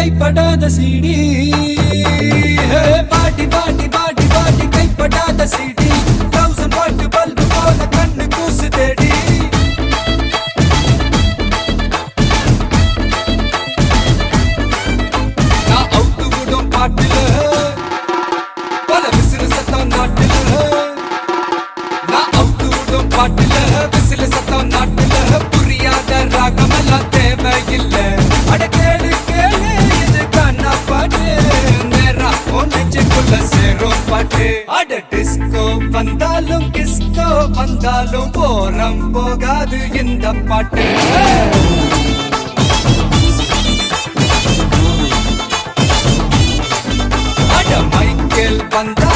கைப்படாத CD பாட்டி பாட்டி பாட்டி பாட்டி கைப்படாத சீடி 1000 வாட் பல்பு போல கண்ணு கூசு தேடி நான் அவுத்து விடும் பாட்டுல பல விசிறு சத்தம் நாட்டுல நான் அவுத்து விடும் பாட்டுல விசிறு சத்தம் நாட்டுல புரியாத ராகமெல்லாம் தேவையில்லை அட கேளு கேளு இது கண்ணா பாட்டு நேரா நெஞ்சுக்குள்ள சேரும் பாட்டு அட டிஸ்கோ வந்தாலும் கிஸ்கோ வந்தாலும் போரம் போகாது இந்த பாட்டு அட மைக்கேல் வந்தா